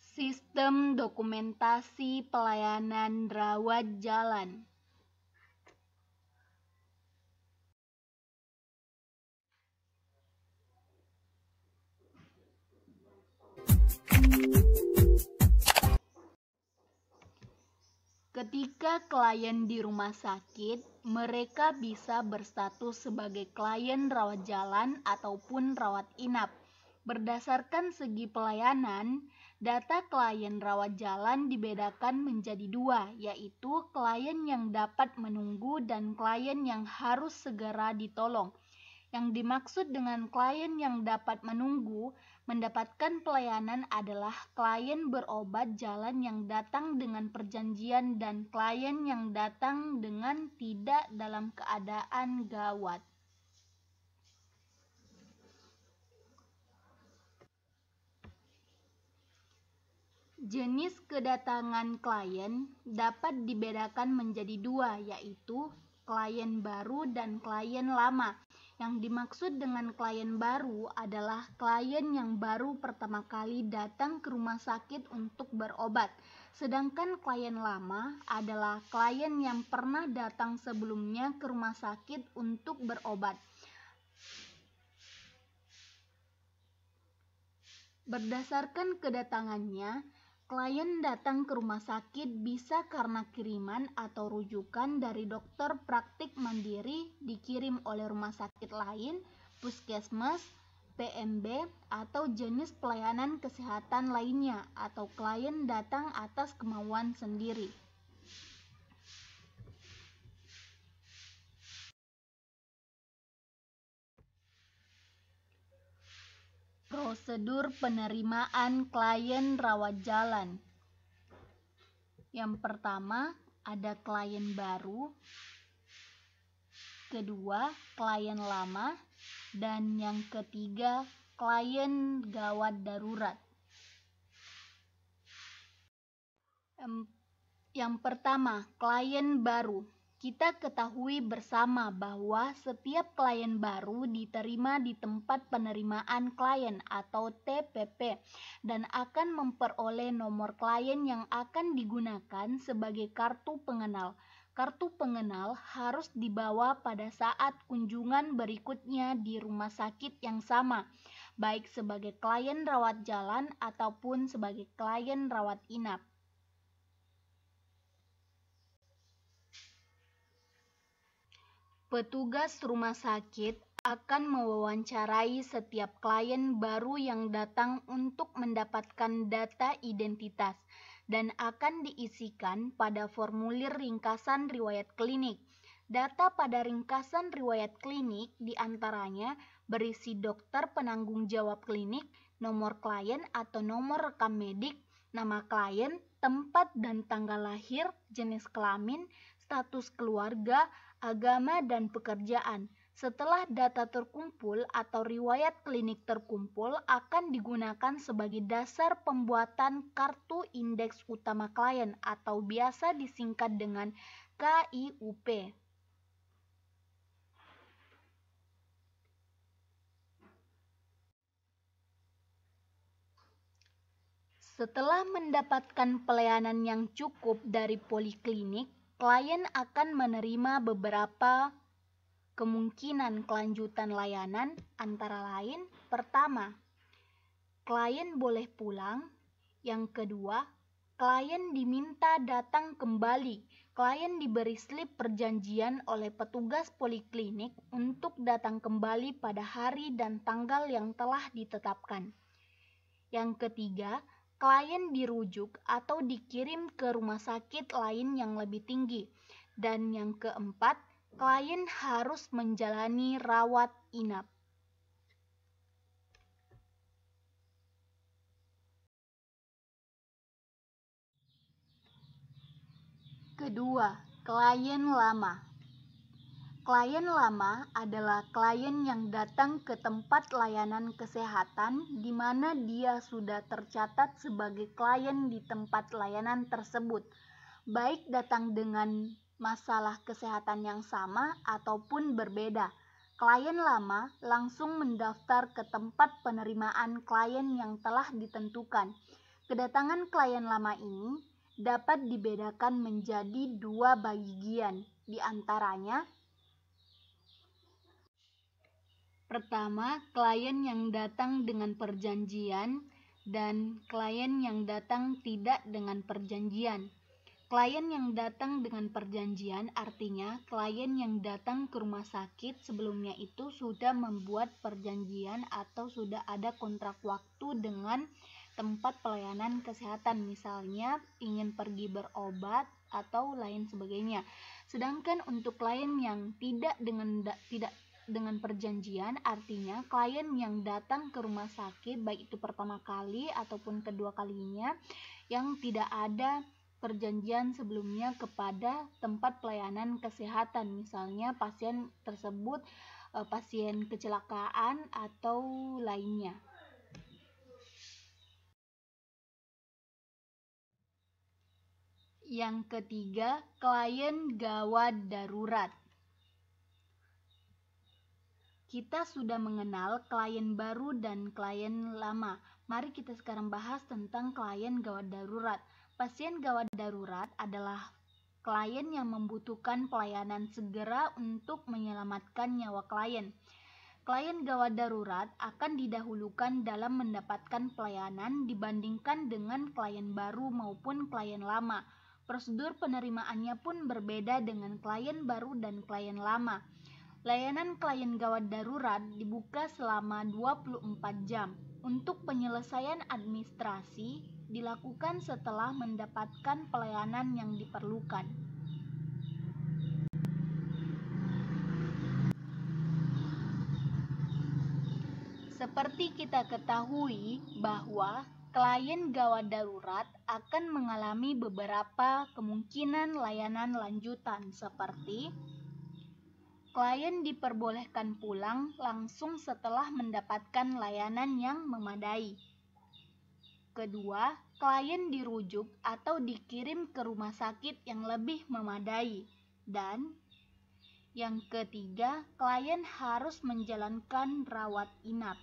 Sistem dokumentasi pelayanan rawat jalan. Ketika klien di rumah sakit, mereka bisa berstatus sebagai klien rawat jalan ataupun rawat inap. Berdasarkan segi pelayanan, data klien rawat jalan dibedakan menjadi dua, yaitu klien yang dapat menunggu dan klien yang harus segera ditolong. Yang dimaksud dengan klien yang dapat menunggu mendapatkan pelayanan adalah klien berobat jalan yang datang dengan perjanjian dan klien yang datang dengan tidak dalam keadaan gawat. Jenis kedatangan klien dapat dibedakan menjadi dua, yaitu klien baru dan klien lama. Yang dimaksud dengan klien baru adalah klien yang baru pertama kali datang ke rumah sakit untuk berobat. Sedangkan klien lama adalah klien yang pernah datang sebelumnya ke rumah sakit untuk berobat. Berdasarkan kedatangannya, klien datang ke rumah sakit bisa karena kiriman atau rujukan dari dokter praktik mandiri dikirim oleh rumah sakit lain, puskesmas, PMB, atau jenis pelayanan kesehatan lainnya, atau klien datang atas kemauan sendiri. Prosedur penerimaan klien rawat jalan. Yang pertama, ada klien baru. Kedua, klien lama. Dan yang ketiga, klien gawat darurat. Yang pertama, klien baru. Kita ketahui bersama bahwa setiap klien baru diterima di tempat penerimaan klien atau TPP dan akan memperoleh nomor klien yang akan digunakan sebagai kartu pengenal. Kartu pengenal harus dibawa pada saat kunjungan berikutnya di rumah sakit yang sama, baik sebagai klien rawat jalan ataupun sebagai klien rawat inap. Petugas rumah sakit akan mewawancarai setiap klien baru yang datang untuk mendapatkan data identitas dan akan diisikan pada formulir ringkasan riwayat klinik. Data pada ringkasan riwayat klinik diantaranya berisi dokter penanggung jawab klinik, nomor klien atau nomor rekam medik, nama klien, tempat dan tanggal lahir, jenis kelamin, status keluarga, agama, dan pekerjaan. Setelah data terkumpul atau riwayat klinik terkumpul akan digunakan sebagai dasar pembuatan kartu indeks utama klien atau biasa disingkat dengan KIUP. Setelah mendapatkan pelayanan yang cukup dari poliklinik, klien akan menerima beberapa kemungkinan kelanjutan layanan, antara lain: pertama, klien boleh pulang. Yang kedua, klien diminta datang kembali. Klien diberi slip perjanjian oleh petugas poliklinik untuk datang kembali pada hari dan tanggal yang telah ditetapkan. Yang ketiga, klien dirujuk atau dikirim ke rumah sakit lain yang lebih tinggi. Dan yang keempat, klien harus menjalani rawat inap. Kedua, klien lama. Klien lama adalah klien yang datang ke tempat layanan kesehatan di mana dia sudah tercatat sebagai klien di tempat layanan tersebut, baik datang dengan masalah kesehatan yang sama ataupun berbeda. Klien lama langsung mendaftar ke tempat penerimaan klien yang telah ditentukan. Kedatangan klien lama ini dapat dibedakan menjadi dua bagian, di antaranya pertama, klien yang datang dengan perjanjian dan klien yang datang tidak dengan perjanjian. Klien yang datang dengan perjanjian artinya klien yang datang ke rumah sakit sebelumnya itu sudah membuat perjanjian atau sudah ada kontrak waktu dengan tempat pelayanan kesehatan, misalnya ingin pergi berobat atau lain sebagainya. Sedangkan untuk klien yang tidak dengan perjanjian, artinya klien yang datang ke rumah sakit baik itu pertama kali ataupun kedua kalinya yang tidak ada perjanjian sebelumnya kepada tempat pelayanan kesehatan, misalnya pasien tersebut pasien kecelakaan atau lainnya. Yang ketiga, klien gawat darurat. Kita sudah mengenal klien baru dan klien lama. Mari kita sekarang bahas tentang klien gawat darurat. Pasien gawat darurat adalah klien yang membutuhkan pelayanan segera untuk menyelamatkan nyawa klien. Klien gawat darurat akan didahulukan dalam mendapatkan pelayanan dibandingkan dengan klien baru maupun klien lama. Prosedur penerimaannya pun berbeda dengan klien baru dan klien lama. Layanan klien gawat darurat dibuka selama 24 jam. Untuk penyelesaian administrasi dilakukan setelah mendapatkan pelayanan yang diperlukan. Seperti kita ketahui bahwa klien gawat darurat akan mengalami beberapa kemungkinan layanan lanjutan seperti klien diperbolehkan pulang langsung setelah mendapatkan layanan yang memadai. Kedua, klien dirujuk atau dikirim ke rumah sakit yang lebih memadai. Dan yang ketiga, klien harus menjalankan rawat inap.